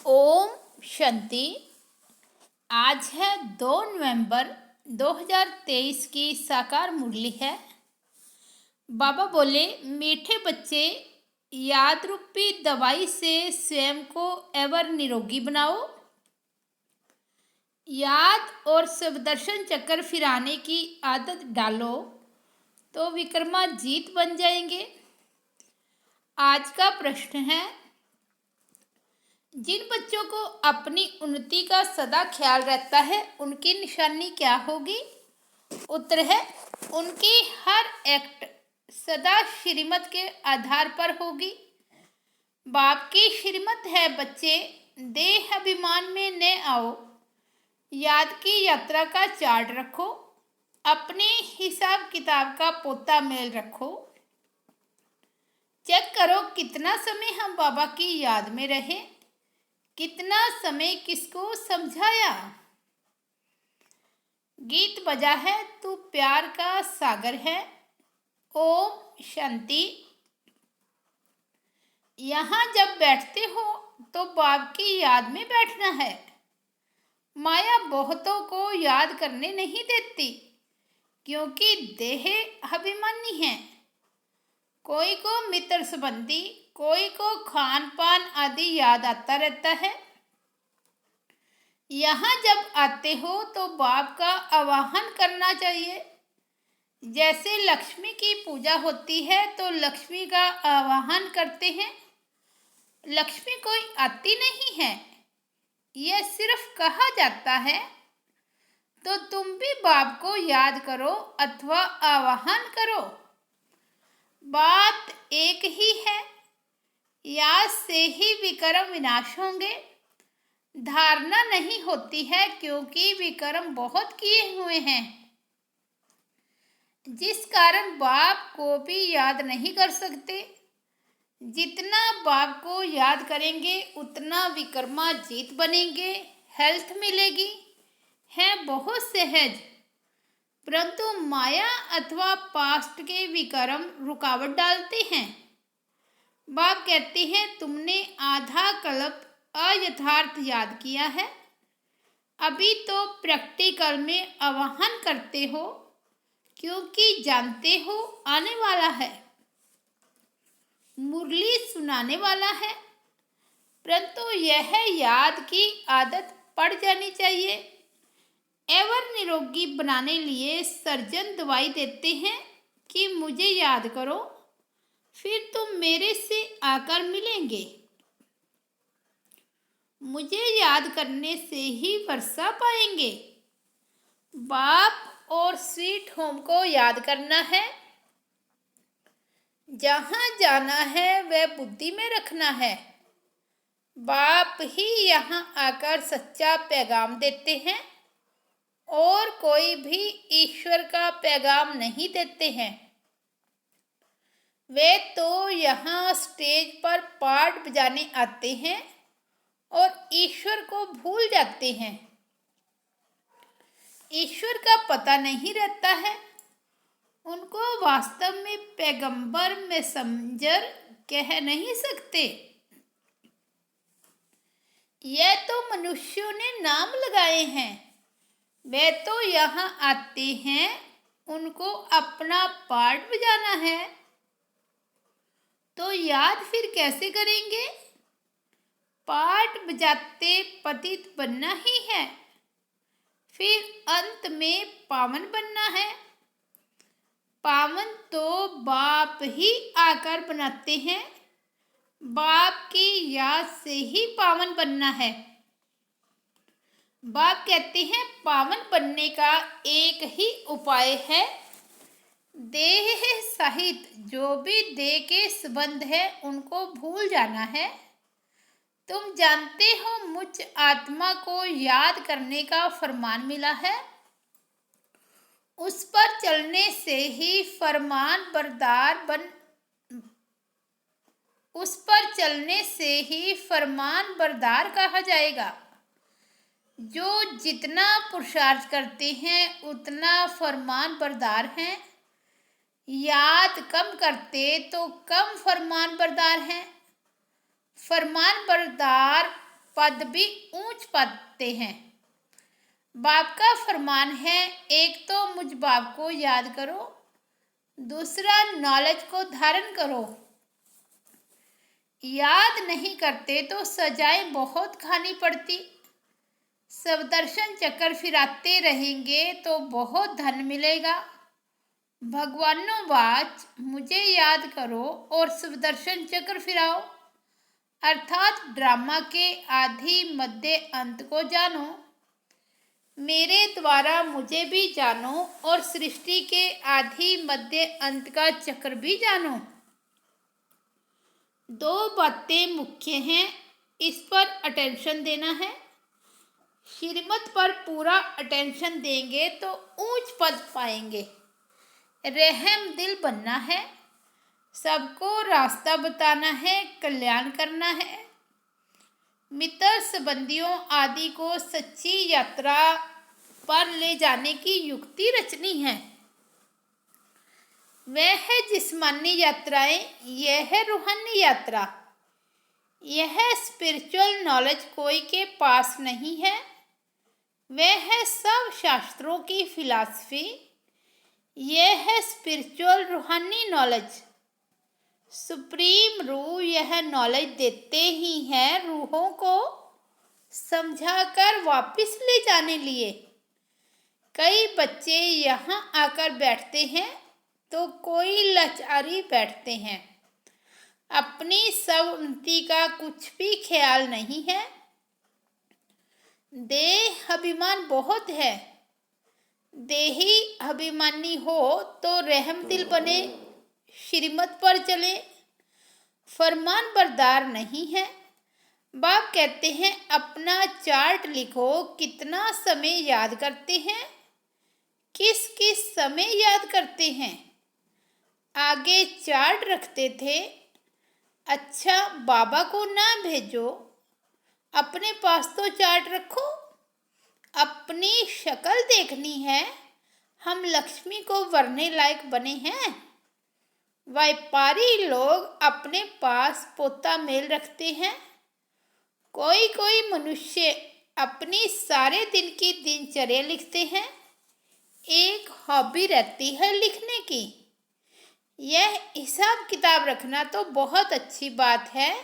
ओम शांति। आज है 2 नवंबर 2023 की साकार मुरली है। बाबा बोले, मीठे बच्चे, याद रूपी दवाई से स्वयं को एवर निरोगी बनाओ। याद और सुदर्शन चक्र फिराने की आदत डालो तो विक्रमा जीत बन जाएंगे। आज का प्रश्न है, जिन बच्चों को अपनी उन्नति का सदा ख्याल रहता है उनकी निशानी क्या होगी? उत्तर है, उनकी हर एक्ट सदा श्रीमत के आधार पर होगी। बाप की श्रीमत है, बच्चे देह अभिमान में न आओ। याद की यात्रा का चार्ट रखो, अपने हिसाब किताब का पोता मेल रखो। चेक करो कितना समय हम बाबा की याद में रहे, कितना समय किसको समझाया। गीत बजा है, तू प्यार का सागर है। ओम शांति। यहाँ जब बैठते हो तो बाप की याद में बैठना है। माया बहुतों को याद करने नहीं देती क्योंकि देह अभिमानी है। कोई को मित्र संबंधी, कोई को खान पान आदि याद आता रहता है। यहाँ जब आते हो तो बाप का आवाहन करना चाहिए। जैसे लक्ष्मी की पूजा होती है तो लक्ष्मी का आवाहन करते हैं। लक्ष्मी कोई आती नहीं है, यह सिर्फ कहा जाता है। तो तुम भी बाप को याद करो अथवा आवाहन करो। बात एक ही है, याद से ही विकर्म विनाश होंगे। धारणा नहीं होती है क्योंकि विकर्म बहुत किए हुए हैं, जिस कारण बाप को भी याद नहीं कर सकते। जितना बाप को याद करेंगे उतना विकर्मा जीत बनेंगे, हेल्थ मिलेगी। है बहुत सहज, परंतु माया अथवा पास्ट के विकर्म रुकावट डालते हैं। बाप कहते हैं, तुमने आधा कल्प अयथार्थ याद किया है, अभी तो प्रैक्टिकल में आवाहन करते हो क्योंकि जानते हो आने वाला है, मुरली सुनाने वाला है। परंतु यह याद की आदत पड़ जानी चाहिए। एवर निरोगी बनाने लिए सर्जन दवाई देते हैं कि मुझे याद करो, फिर तुम मेरे से आकर मिलेंगे। मुझे याद करने से ही वर्षा पाएंगे। बाप और स्वीट होम को याद करना है। जहाँ जाना है वह बुद्धि में रखना है। बाप ही यहाँ आकर सच्चा पैगाम देते हैं और कोई भी ईश्वर का पैगाम नहीं देते हैं। वे तो यहाँ स्टेज पर पाठ बजाने आते हैं और ईश्वर को भूल जाते हैं। ईश्वर का पता नहीं रहता है। उनको वास्तव में पैगंबर मैसेंजर कह नहीं सकते। यह तो मनुष्यों ने नाम लगाए हैं। वे तो यहाँ आते हैं, उनको अपना पाठ बजाना है, तो याद फिर कैसे करेंगे? पाठ बजाते पतित बनना ही है, फिर अंत में पावन बनना है। पावन तो बाप ही आकर बनाते हैं। बाप की याद से ही पावन बनना है। बाप कहते हैं, पावन बनने का एक ही उपाय है, देह सहित जो भी देह के संबंध है उनको भूल जाना है। तुम जानते हो मुझ आत्मा को याद करने का फरमान मिला है, उस पर चलने से ही फरमान बरदार कहा जाएगा। जो जितना पुरुषार्थ करते हैं उतना फरमान बरदार हैं। याद कम करते तो कम फरमान बरदार हैं। फरमान बरदार पद भी ऊंच पाते हैं। बाप का फरमान है, एक तो मुझ बाप को याद करो, दूसरा नॉलेज को धारण करो। याद नहीं करते तो सजाएं बहुत खानी पड़ती। सवदर्शन चक्कर फिराते रहेंगे तो बहुत धन मिलेगा। भगवानो वाच, मुझे याद करो और सवदर्शन चक्र फिराओ, अर्थात ड्रामा के आदि मध्य अंत को जानो। मेरे द्वारा मुझे भी जानो और सृष्टि के आदि मध्य अंत का चक्र भी जानो। दो बातें मुख्य हैं, इस पर अटेंशन देना है। श्रीमत पर पूरा अटेंशन देंगे तो ऊंच पद पाएंगे। रहम दिल बनना है, सबको रास्ता बताना है, कल्याण करना है। मित्र संबंधियों आदि को सच्ची यात्रा पर ले जाने की युक्ति रचनी है। वह है जिस्मानी यात्राएं, यह है रूहानी यात्रा। यह स्पिरिचुअल नॉलेज कोई के पास नहीं है। वह है सब शास्त्रों की फिलॉसफी। यह है स्पिरिचुअल रूहानी नॉलेज। सुप्रीम रूह यह नॉलेज देते ही हैं रूहों को समझाकर वापस ले जाने लिए। कई बच्चे यहाँ आकर बैठते हैं तो कोई लाचारी बैठते हैं। अपनी सवोन्नति का कुछ भी ख्याल नहीं है। देह अभिमान बहुत है। देही अभिमानी हो तो रहम दिल बने, श्रीमत पर चले, फरमान बरदार नहीं है। बाप कहते हैं, अपना चार्ट लिखो, कितना समय याद करते हैं, किस किस समय याद करते हैं। आगे चार्ट रखते थे। अच्छा, बाबा को ना भेजो, अपने पास तो चार्ट रखो। अपनी शक्ल देखनी है, हम लक्ष्मी को वरने लायक बने हैं। व्यापारी लोग अपने पास पोता मेल रखते हैं। कोई कोई मनुष्य अपनी सारे दिन की दिनचर्या लिखते हैं। एक हॉबी रहती है लिखने की। यह हिसाब किताब रखना तो बहुत अच्छी बात है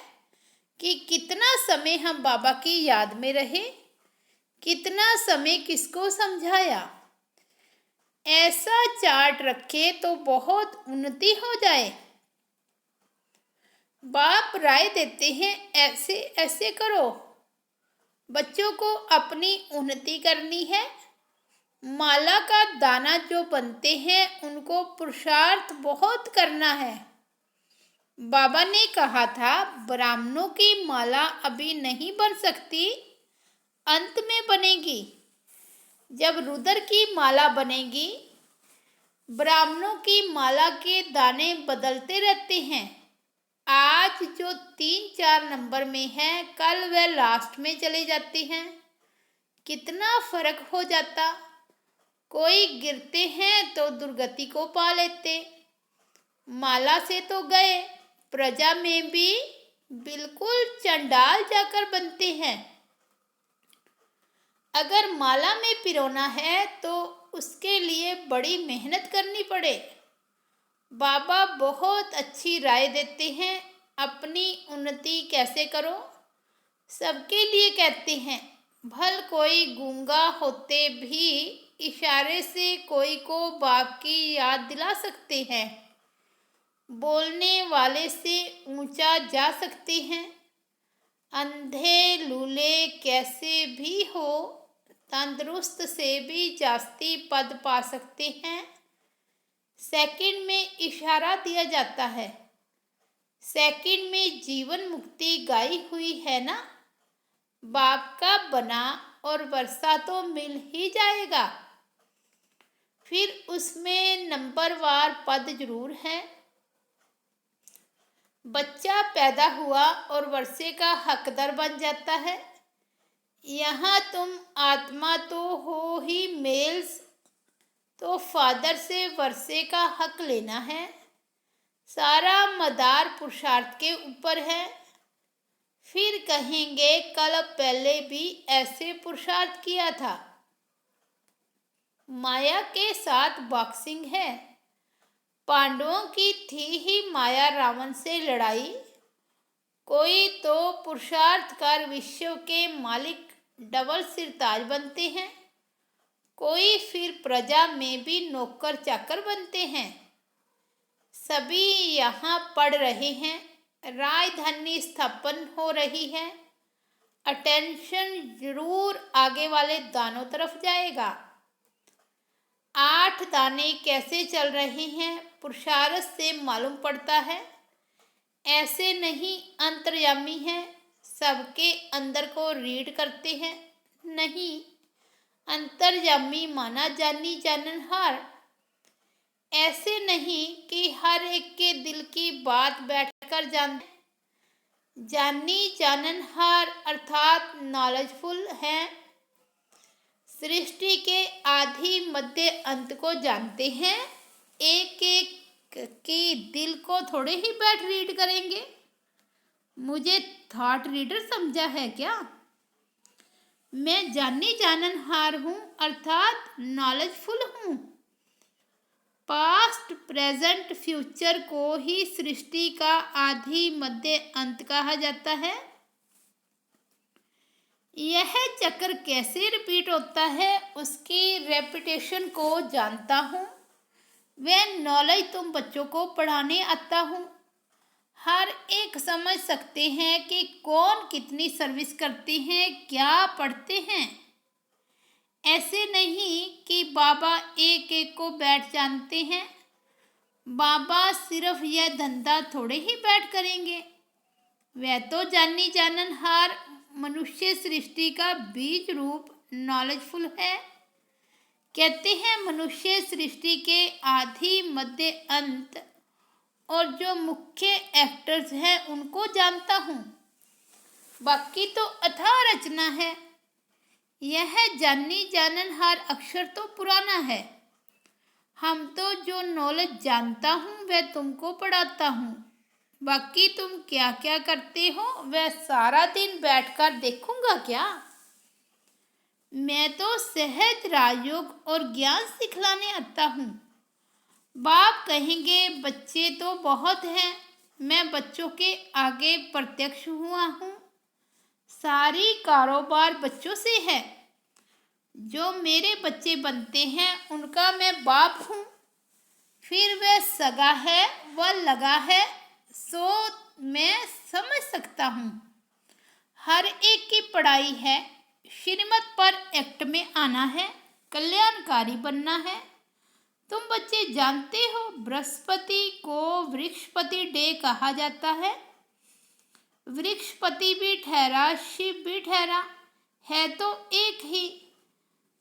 कि कितना समय हम बाबा की याद में रहे, कितना समय किसको समझाया। ऐसा चार्ट रखे तो बहुत उन्नति हो जाए। बाप राय देते हैं, ऐसे ऐसे करो। बच्चों को अपनी उन्नति करनी है। माला का दाना जो बनते हैं उनको पुरुषार्थ बहुत करना है। बाबा ने कहा था, ब्राह्मणों की माला अभी नहीं बन सकती, अंत में बनेगी। जब रुद्र की माला बनेगी। ब्राह्मणों की माला के दाने बदलते रहते हैं। आज जो 3-4 नंबर में है, कल वह लास्ट में चले जाते हैं। कितना फर्क हो जाता। कोई गिरते हैं तो दुर्गति को पा लेते। माला से तो गए, प्रजा में भी बिल्कुल चंडाल जाकर बनते हैं। अगर माला में पिरोना है तो उसके लिए बड़ी मेहनत करनी पड़े। बाबा बहुत अच्छी राय देते हैं, अपनी उन्नति कैसे करो। सबके लिए कहते हैं, भल कोई गूंगा होते भी इशारे से कोई को बाप की याद दिला सकते हैं। बोलने वाले से ऊंचा जा सकते हैं। अंधे लूले कैसे भी हो, तंदुरुस्त से भी जास्ती पद पा सकते हैं। सेकंड में इशारा दिया जाता है। सेकंड में जीवन मुक्ति गाई हुई है ना। बाप का बना और वर्षा तो मिल ही जाएगा। फिर उसमें नंबरवार पद जरूर है। बच्चा पैदा हुआ और वर्षे का हकदार बन जाता है। यहाँ तुम आत्मा तो हो ही मेल्स, तो फादर से वर्षे का हक लेना है। सारा मदार पुरुषार्थ के ऊपर है। फिर कहेंगे कल पहले भी ऐसे पुरुषार्थ किया था। माया के साथ बॉक्सिंग है। पांडवों की थी ही माया रावण से लड़ाई। कोई तो पुरुषार्थ कर विश्व के मालिक डबल सिरताज बनते हैं, कोई फिर प्रजा में भी नौकर चाकर बनते हैं। सभी यहाँ पढ़ रहे हैं, राजधानी स्थापन हो रही है। अटेंशन जरूर आगे वाले दानों तरफ जाएगा। 8 दाने कैसे चल रहे हैं पुरुषार्थ से मालूम पड़ता है। ऐसे नहीं अंतर्यामी हैं, सबके अंदर को रीड करते हैं। नहीं, अंतर्यामी माना जानी जाननहार। ऐसे नहीं कि हर एक के दिल की बात बैठकर जानते। जानी जाननहार अर्थात नॉलेजफुल हैं। सृष्टि के आदि मध्य अंत को जानते हैं। एक एक की दिल को थोड़े ही बैठ रीड करेंगे। मुझे थॉट रीडर समझा है क्या? मैं जानी जाननहार हूँ अर्थात नॉलेजफुल हूँ। पास्ट प्रेजेंट फ्यूचर को ही सृष्टि का आदि मध्य अंत कहा जाता है। यह चक्र कैसे रिपीट होता है उसकी रेपिटेशन को जानता हूँ। वह नॉलेज तुम बच्चों को पढ़ाने आता हूँ। हर एक समझ सकते हैं कि कौन कितनी सर्विस करते हैं, क्या पढ़ते हैं। ऐसे नहीं कि बाबा एक एक को बैठ जानते हैं। बाबा सिर्फ यह धंधा थोड़े ही बैठ करेंगे। वह तो जानी जाननहार मनुष्य सृष्टि का बीज रूप नॉलेजफुल है। कहते हैं मनुष्य सृष्टि के आदि मध्य अंत और जो मुख्य एक्टर्स हैं उनको जानता हूँ। बाकी तो अथाह रचना है। यह जानी जाननहार अक्षर तो पुराना है। हम तो जो नॉलेज जानता हूँ वह तुमको पढ़ाता हूँ। बाकी तुम क्या क्या करते हो वह सारा दिन बैठकर देखूंगा क्या? मैं तो सहज राजयोग और ज्ञान सिखलाने आता हूँ। बाप कहेंगे बच्चे तो बहुत हैं, मैं बच्चों के आगे प्रत्यक्ष हुआ हूँ। सारी कारोबार बच्चों से है। जो मेरे बच्चे बनते हैं उनका मैं बाप हूँ। फिर वह सगा है, वह लगा है, सो मैं समझ सकता हूँ। हर एक की पढ़ाई है, श्रीमत पर एक्ट में आना है, कल्याणकारी बनना है। तुम बच्चे जानते हो बृहस्पति को वृक्षपति डे कहा जाता है। वृक्षपति भी ठहरा, शिव भी ठहरा, है तो एक ही।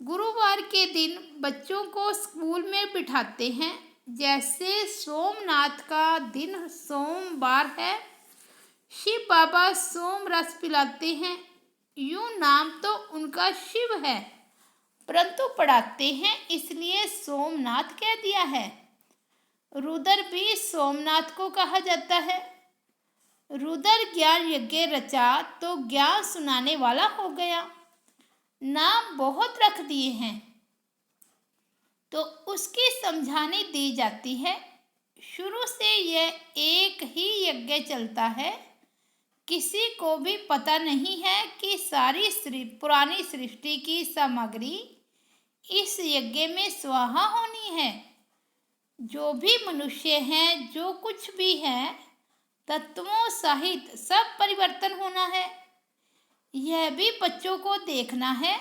गुरुवार के दिन बच्चों को स्कूल में बिठाते हैं। जैसे सोमनाथ का दिन सोमवार है, शिव बाबा सोम रस पिलाते हैं। यूं नाम तो उनका शिव है, परंतु पढ़ाते हैं इसलिए सोमनाथ कह दिया है। रुद्र भी सोमनाथ को कहा जाता है। रुद्र ज्ञान यज्ञ रचा तो ज्ञान सुनाने वाला हो गया। नाम बहुत रख दिए हैं तो उसकी समझाने दी जाती है। शुरू से यह एक ही यज्ञ चलता है। किसी को भी पता नहीं है कि सारी पुरानी सृष्टि की सामग्री इस यज्ञ में स्वाहा होनी है। जो भी मनुष्य हैं, जो कुछ भी है, तत्वों सहित सब परिवर्तन होना है। यह भी बच्चों को देखना है।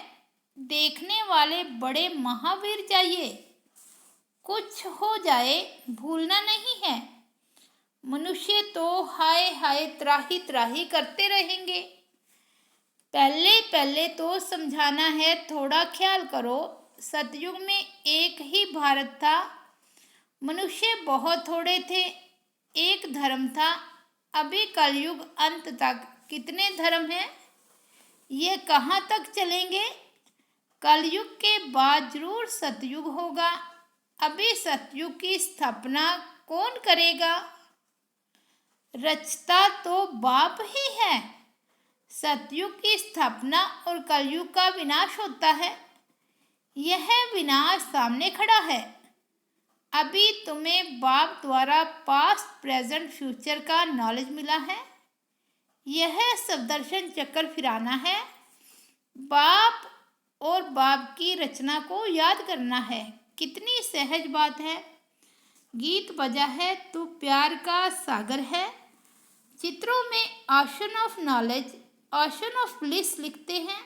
देखने वाले बड़े महावीर चाहिए। कुछ हो जाए भूलना नहीं है। मनुष्य तो हाय हाय त्राही त्राही करते रहेंगे। पहले पहले तो समझाना है, थोड़ा ख्याल करो। सतयुग में एक ही भारत था, मनुष्य बहुत थोड़े थे, एक धर्म था। अभी कलयुग अंत तक कितने धर्म हैं? ये कहाँ तक चलेंगे? कलयुग के बाद जरूर सतयुग होगा। अभी सतयुग की स्थापना कौन करेगा? रचता तो बाप ही है। सतयुग की स्थापना और कलयुग का विनाश होता है। यह विनाश सामने खड़ा है। अभी तुम्हें बाप द्वारा पास्ट प्रेजेंट फ्यूचर का नॉलेज मिला है। यह सदर्शन चक्कर फिराना है। बाप और बाप की रचना को याद करना है। कितनी सहज बात है। गीत बजा है तू प्यार का सागर है। चित्रों में ocean of knowledge, ocean of bliss लिखते हैं,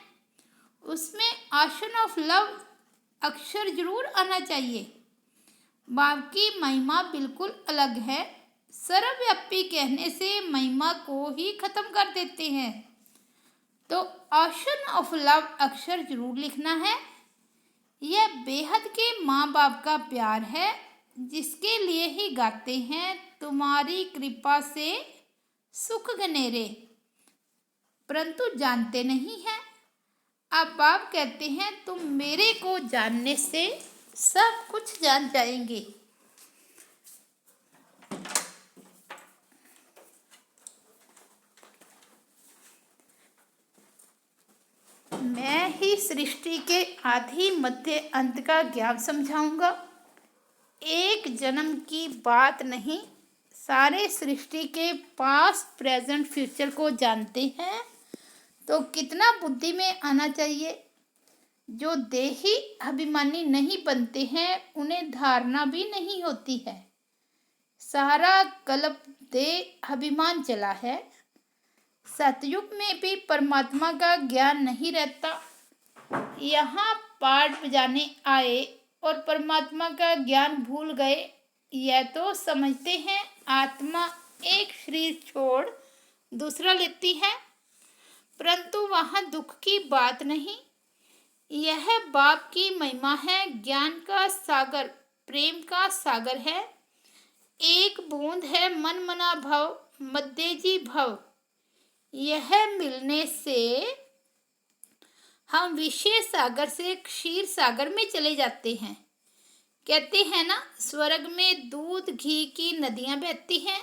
उसमें ओशन ऑफ लव अक्षर जरूर आना चाहिए। बाप की महिमा बिल्कुल अलग है। सर्वव्यापी कहने से महिमा को ही खत्म कर देते हैं। तो ओशन ऑफ लव अक्षर जरूर लिखना है। यह बेहद के माँ बाप का प्यार है, जिसके लिए ही गाते हैं तुम्हारी कृपा से सुख घनेरे, परंतु जानते नहीं हैं। अब बाप कहते हैं तुम मेरे को जानने से सब कुछ जान जाएंगे। मैं ही सृष्टि के आदि मध्य अंत का ज्ञान समझाऊंगा। एक जन्म की बात नहीं, सारे सृष्टि के पास्ट प्रेजेंट फ्यूचर को जानते हैं तो कितना बुद्धि में आना चाहिए। जो देही अभिमानी नहीं बनते हैं उन्हें धारणा भी नहीं होती है। सारा कल्प देह अभिमान चला है। सतयुग में भी परमात्मा का ज्ञान नहीं रहता। यहाँ पाठ बजाने आए और परमात्मा का ज्ञान भूल गए। यह तो समझते हैं आत्मा एक शरीर छोड़ दूसरा लेती है, परंतु वहाँ दुख की बात नहीं। यह बाप की महिमा है। ज्ञान का सागर, प्रेम का सागर है। एक बूंद है मन मना भव, मध्य जी भव। यह मिलने से हम विषय सागर से क्षीर सागर में चले जाते हैं। कहते हैं ना, स्वर्ग में दूध घी की नदियां बहती हैं।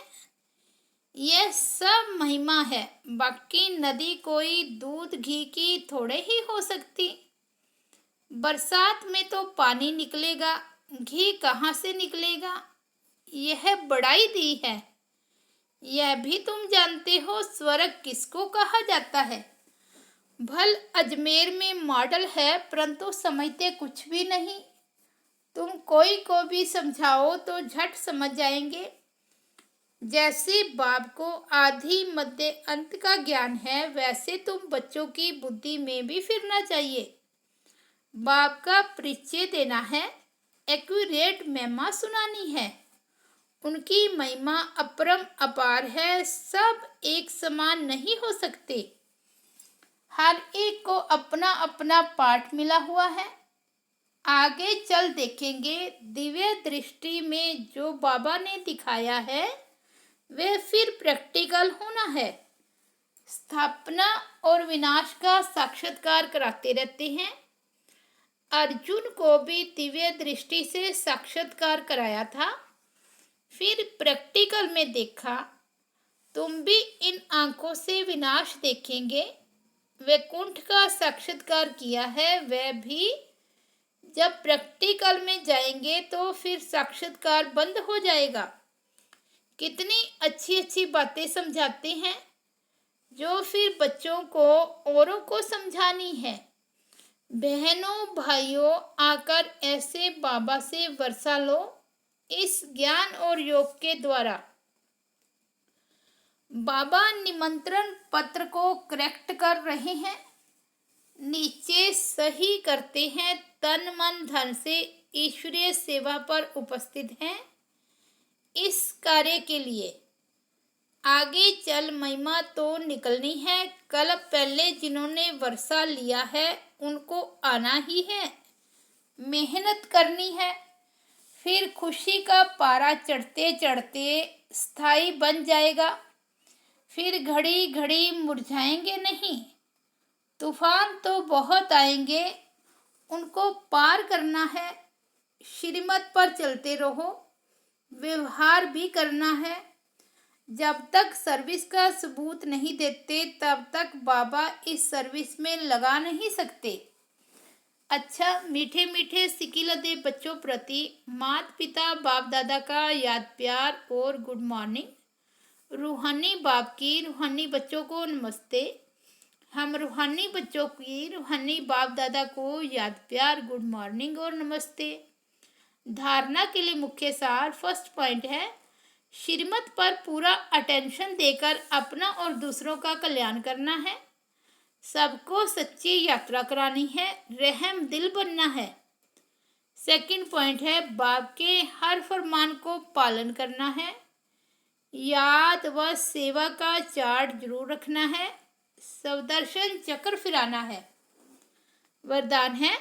यह सब महिमा है। बाकी नदी कोई दूध घी की थोड़े ही हो सकती। बरसात में तो पानी निकलेगा, घी कहाँ से निकलेगा। यह बड़ाई दी है। यह भी तुम जानते हो स्वर्ग किसको कहा जाता है। भल अजमेर में मॉडल है, परंतु समझते कुछ भी नहीं। तुम कोई को भी समझाओ तो झट समझ जाएंगे। जैसे बाप को आदि मध्य अंत का ज्ञान है, वैसे तुम बच्चों की बुद्धि में भी फिरना चाहिए। बाप का परिचय देना है, एक्यूरेट महिमा सुनानी है। उनकी महिमा अपरम अपार है। सब एक समान नहीं हो सकते। हर एक को अपना अपना पाठ मिला हुआ है। आगे चल देखेंगे। दिव्य दृष्टि में जो बाबा ने दिखाया है वह फिर प्रैक्टिकल होना है। स्थापना और विनाश का साक्षात्कार कराते रहते हैं। अर्जुन को भी दिव्य दृष्टि से साक्षात्कार कराया था, फिर प्रैक्टिकल में देखा। तुम भी इन आंखों से विनाश देखेंगे। वैकुंठ का साक्षात्कार किया है, वह भी जब प्रैक्टिकल में जाएंगे तो फिर साक्षात्कार बंद हो जाएगा। कितनी अच्छी अच्छी बातें समझाते हैं, जो फिर बच्चों को औरों को समझानी है। बहनों भाइयों, आकर ऐसे बाबा से वर्षा लो इस ज्ञान और योग के द्वारा। बाबा निमंत्रण पत्र को करेक्ट कर रहे हैं, नीचे सही करते हैं। तन मन धन से ईश्वरीय सेवा पर उपस्थित हैं। इस कार्य के लिए आगे चल महिमा तो निकलनी है। कल पहले जिन्होंने वर्षा लिया है उनको आना ही है, मेहनत करनी है। फिर खुशी का पारा चढ़ते चढ़ते स्थायी बन जाएगा। फिर घड़ी घड़ी मुरझाएंगे नहीं। तूफान तो बहुत आएंगे, उनको पार करना है। श्रीमत पर चलते रहो, व्यवहार भी करना है। जब तक सर्विस का सबूत नहीं देते तब तक बाबा इस सर्विस में लगा नहीं सकते। अच्छा, मीठे मीठे सिकिलते बच्चों प्रति माता पिता बाप दादा का याद प्यार और गुड मॉर्निंग। रूहानी बाप की रूहानी बच्चों को नमस्ते। हम रूहानी बच्चों की रूहानी बाप दादा को याद प्यार गुड मॉर्निंग और नमस्ते। धारणा के लिए मुख्य सार फर्स्ट पॉइंट है, श्रीमत पर पूरा अटेंशन देकर अपना और दूसरों का कल्याण करना है। सबको सच्ची यात्रा करानी है, रहम दिल बनना है। सेकंड पॉइंट है, बाप के हर फरमान को पालन करना है। याद व सेवा का चार्ट जरूर रखना है। सवदर्शन चक्र फिराना है। वरदान है,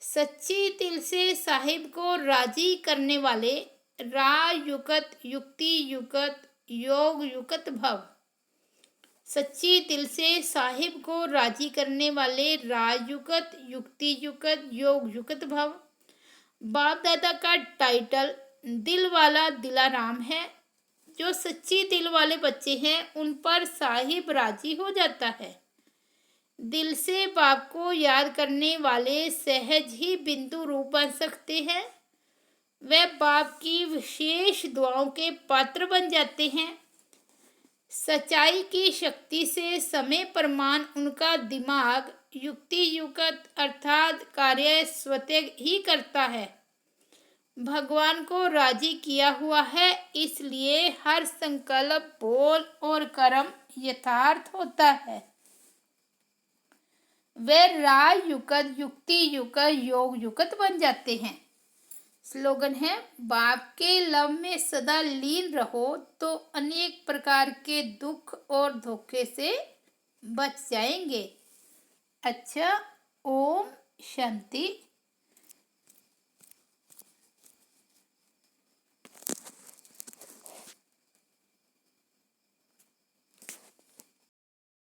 सच्ची दिल से साहिब को राजी करने वाले रायुकत युक्ति युगत योग युगत भव। सच्ची दिल से साहिब को राजी करने वाले रायुगत युक्ति युगत योग युगत भव। बाप दादा का टाइटल दिल वाला दिलाराम है। जो सच्ची दिल वाले बच्चे हैं उन पर साहिब राजी हो जाता है। दिल से बाप को याद करने वाले सहज ही बिंदु रूप बन सकते हैं। वे बाप की विशेष दुआओं के पात्र बन जाते हैं। सच्चाई की शक्ति से समय प्रमाण उनका दिमाग युक्ति युगत अर्थात कार्य स्वतः ही करता है। भगवान को राजी किया हुआ है, इसलिए हर संकल्प बोल और कर्म यथार्थ होता है। वे राय युगत युक्ति युगत योग युगत बन जाते हैं। स्लोगन है, बाप के लव में सदा लीन रहो तो अनेक प्रकार के दुख और धोखे से बच जाएंगे। अच्छा, ओम शांति।